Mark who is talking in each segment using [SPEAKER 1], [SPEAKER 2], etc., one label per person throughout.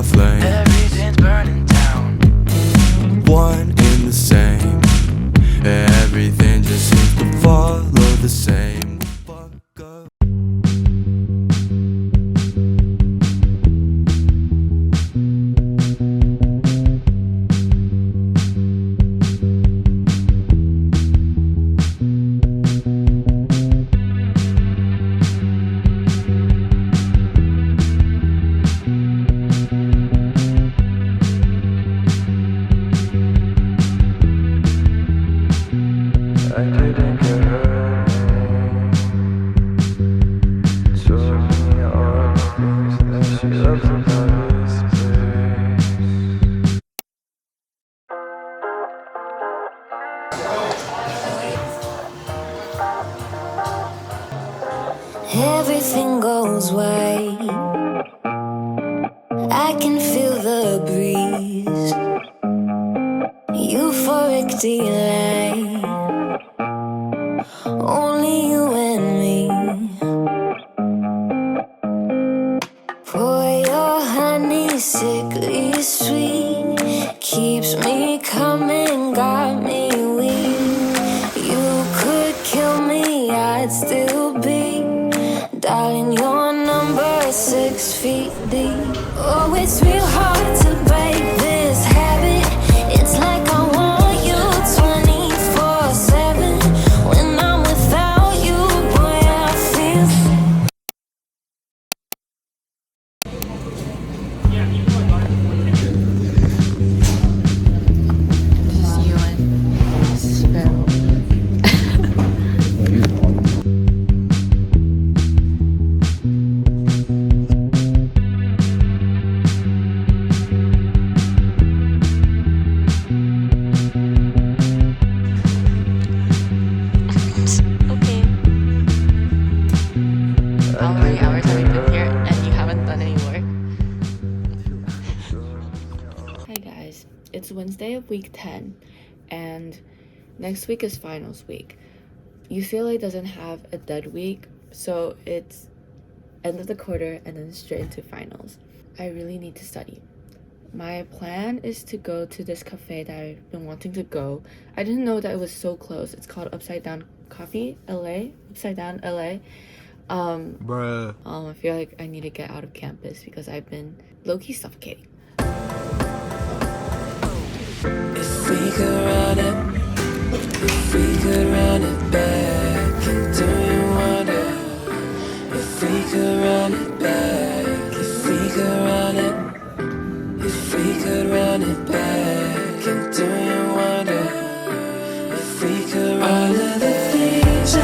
[SPEAKER 1] flame.
[SPEAKER 2] Everything's burning down.
[SPEAKER 1] One and the same. Everything just seems to follow the same. Fuck up.
[SPEAKER 2] I didn't get hurt. Told me all the things that she loves about this place.
[SPEAKER 3] Everything goes white. I can feel the breeze. Euphoric delight. Only you and me. Pour your honey, sickly sweet. Keeps me coming, got me weak. You could kill me, I'd still be. Darling, your number is 6 feet deep. Oh, it's real hard to break this habit. It's like I want you 24/7. When I'm without you, boy, I feel sick.
[SPEAKER 4] This is you and Sparrow. Okay. How many hours have you been here and you haven't done any work? Hi guys, it's Wednesday of week 10 and next week is finals week. UCLA doesn't have a dead week, so it's end of the quarter and then straight into finals. I really need to study. My plan is to go to this cafe that I've been wanting to go. I didn't know that it was so close. It's called Upside Down Coffee LA. Upside Down LA.
[SPEAKER 1] Bruh.
[SPEAKER 4] I feel like I need to get out of campus because I've been low-key suffocating.
[SPEAKER 2] If we could run it, if we could run it back, do you wonder? If we could run it back, if we could run it, if we could run it back, and do you wonder? If we could run all of the things I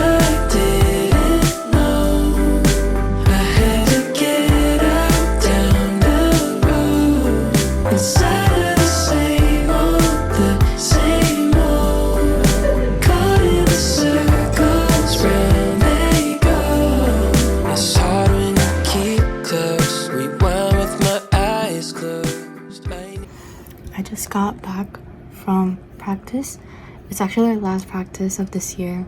[SPEAKER 2] didn't know, I had to get out down the road inside of the same old, caught in the circles round they go. It's hard when you keep close, rewind with my eyes closed.
[SPEAKER 5] I just got back from practice. It's actually our last practice of this year.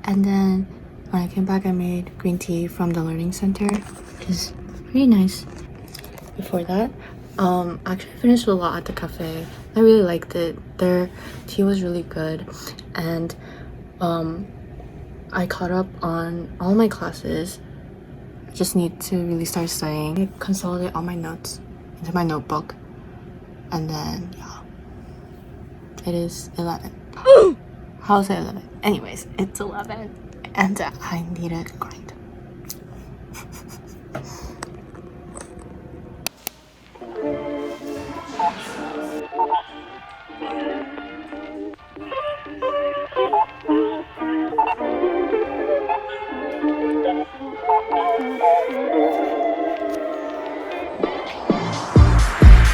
[SPEAKER 5] And then when I came back, I made green tea from the learning center, which is pretty nice. Before that, actually I finished a lot at the cafe. I really liked it. Their tea was really good, and I caught up on all my classes. I just need to really start studying. I consolidate all my notes into my notebook, and then yeah, it is 11. How's it 11? Anyways, it's 11, and I need to grind.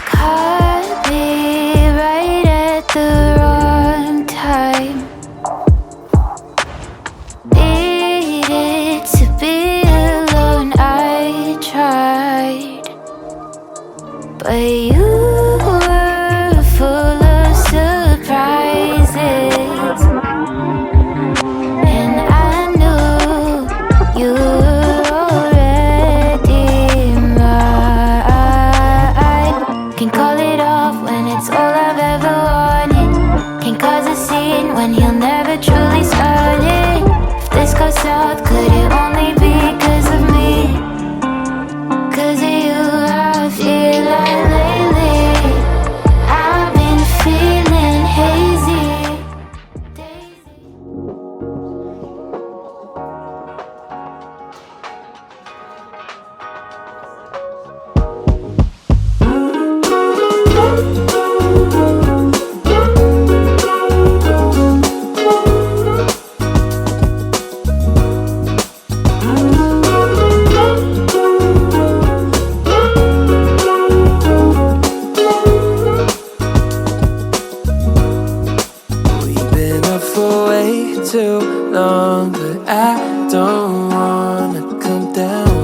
[SPEAKER 3] Caught me right at the wrong time. Needed to when he'll never truly start it. If this goes south, could it only be 'cause of me? 'Cause of you, I feel like lately I've been feeling hazy.
[SPEAKER 2] We've been up for way too long, but I don't wanna come down.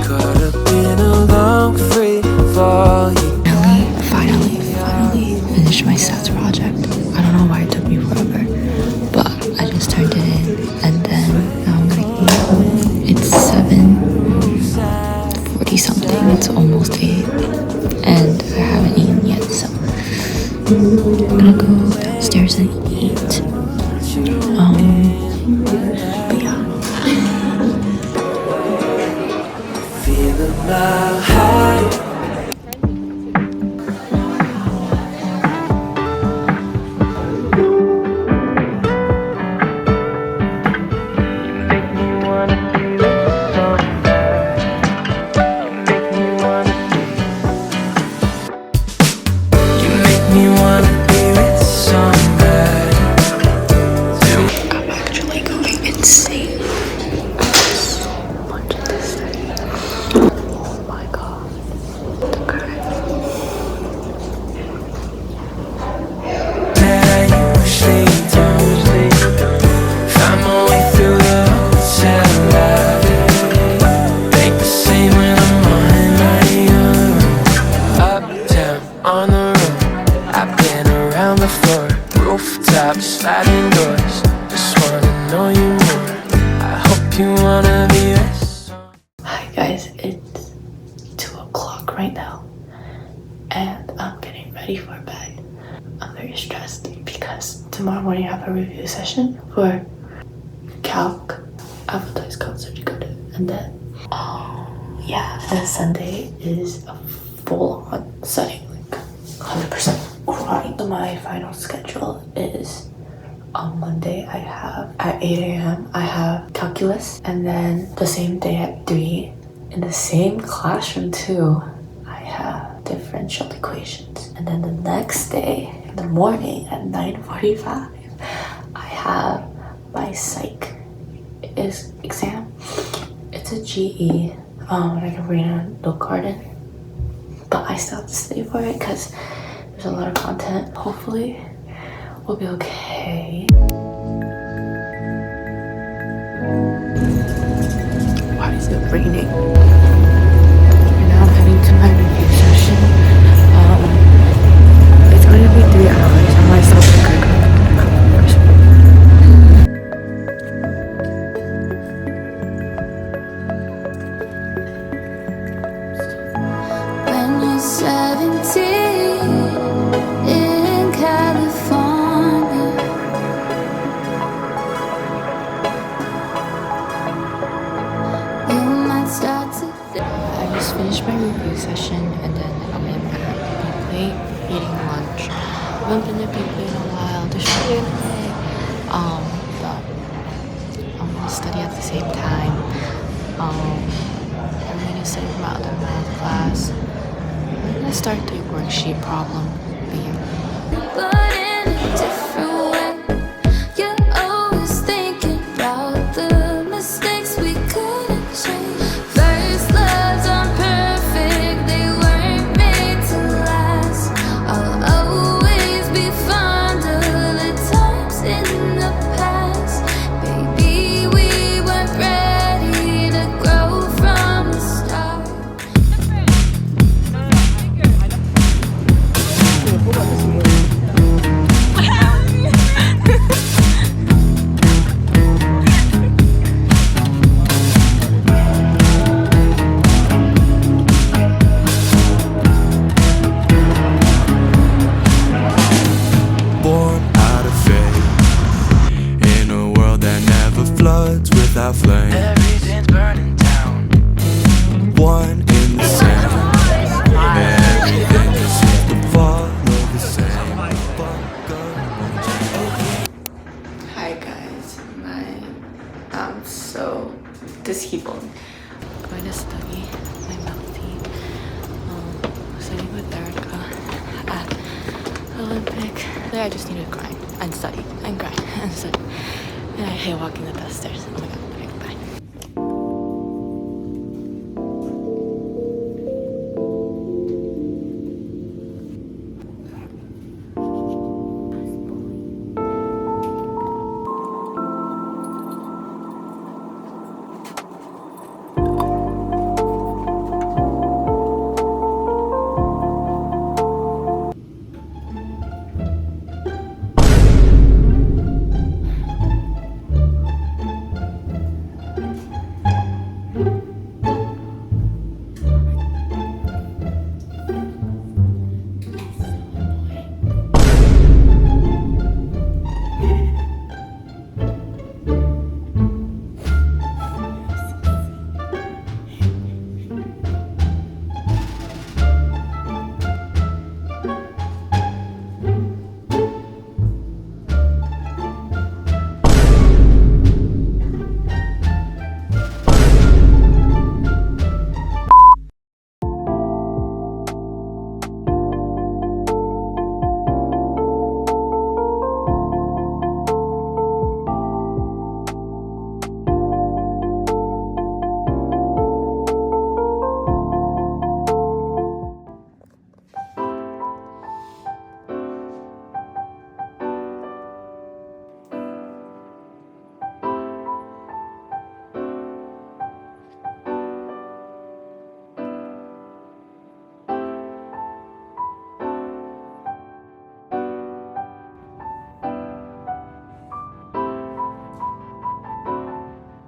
[SPEAKER 2] Caught up in a long free fall.
[SPEAKER 5] Finally finished my stats project. I don't know why it took me forever, but I just turned it in, and then now I'm gonna eat. It's 7:40 something. It's almost 8, and I haven't eaten yet, so I'm gonna go downstairs and eat. But yeah.
[SPEAKER 2] Feeling my high.
[SPEAKER 5] I'm actually going insane. So much of this thing. Oh my god. The crack.
[SPEAKER 2] On the road, I've been around the floor, rooftops, sliding doors. Just wanna know you more. I hope you wanna be this.
[SPEAKER 5] Hi guys, it's 2 o'clock right now, and I'm getting ready for bed. I'm very stressed because tomorrow morning I have a review session for calc, advertised calc good, and then and Sunday is a full-on studying, like 100% grind. So my final schedule is on Monday I have at 8 a.m. I have calculus, and then the same day at 3 in the same classroom too I have differential equations, and then the next day in the morning at 9:45 I have my psych exam. It's a GE, and I can bring in the garden, but I still have to study for it because there's a lot of content. Hopefully we'll be okay. Why is it raining? And now I'm heading to my review session. It's going to be 3 hours. I might stop and cook first.
[SPEAKER 3] When you're 17 in California, you might start to think.
[SPEAKER 5] I just finished my review session, and then I'm at Plate eating lunch. I haven't been at Plate in a while to show you today. But I'm gonna study at the same time. I'm gonna study for my other math class. I'm gonna start the worksheet problem. But yeah.
[SPEAKER 3] But in a different way, you're always thinking about the mistakes we couldn't change. First loves aren't perfect, they weren't made to last. I'll always be fond of the times in the past. Baby, we weren't ready to grow from the start.
[SPEAKER 5] Today I just need to grind and study and grind and study. And I hate walking up the stairs. Oh my god. Okay, bye.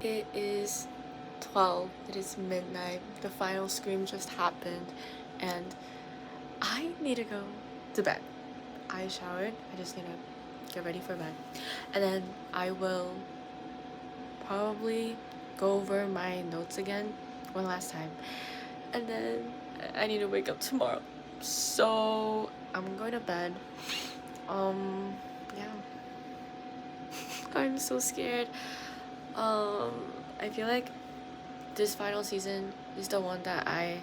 [SPEAKER 5] It is 12. It is midnight. The final scream just happened and I need to go to bed. I showered. I just need to get ready for bed. And then I will probably go over my notes again one last time. And then I need to wake up tomorrow. So I'm going to bed. Yeah. I'm so scared. I feel like this final season is the one that I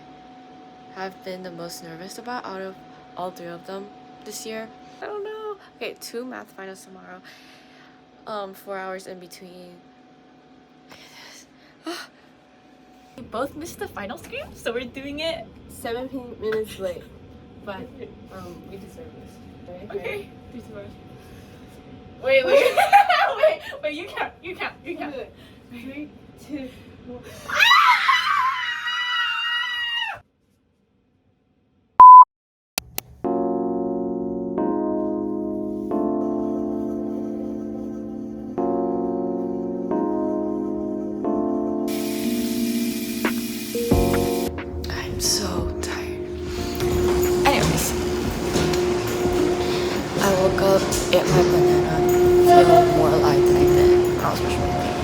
[SPEAKER 5] have been the most nervous about out of all 3 of them this year. I don't know. Okay, 2 math finals tomorrow. 4 hours in between. We both missed the final scream, so we're doing it
[SPEAKER 6] 17 minutes late, but we deserve this.
[SPEAKER 5] Okay. Wait, wait, you count.
[SPEAKER 6] Wait. 3, 2, 1.
[SPEAKER 5] I'm so tired. Anyways, I woke up, ate my banana, feel more alive than I did when I was brushing my teeth.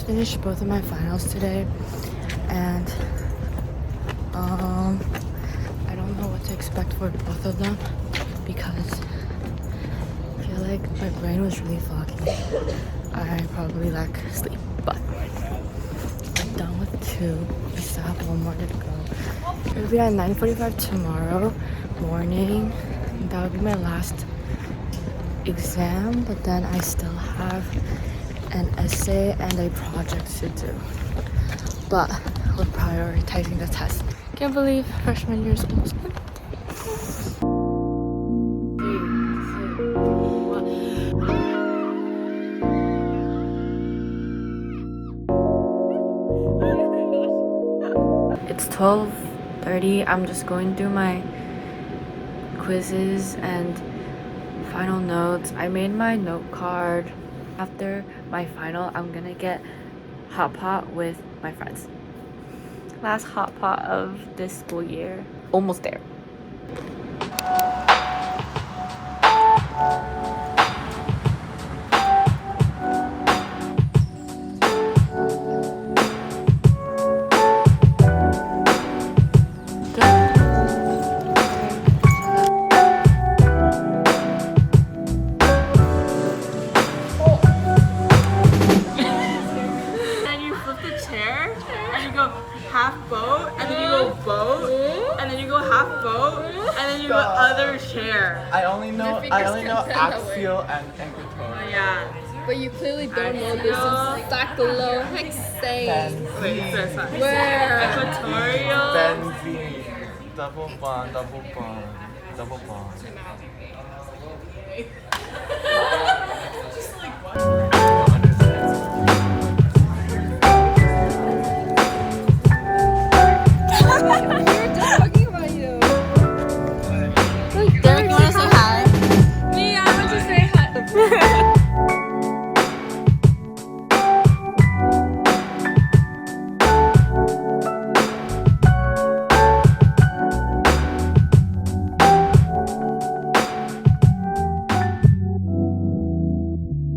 [SPEAKER 5] Finished both of my finals today and I don't know what to expect for both of them because I feel like my brain was really foggy. I probably lack sleep, but I'm done with 2. I still have 1 more to go. It'll be at 9:45 tomorrow morning. That would be my last exam, but then I still have an essay and a project to do, but we're prioritizing the test. Can't believe freshman year is almost done. 3, 2, 1. It's 12:30. I'm just going through my quizzes and final notes. I made my note card. After my final, I'm gonna get hot pot with my friends. Last hot pot of this school year. Almost there.
[SPEAKER 6] other chair.
[SPEAKER 7] I only know axial and equatorial.
[SPEAKER 6] Yeah.
[SPEAKER 8] But you clearly don't know this is cyclohexane.
[SPEAKER 6] Wait, it says that.
[SPEAKER 8] Where?
[SPEAKER 6] Equatorial.
[SPEAKER 7] Benzene. Double bond, double bond, double bond.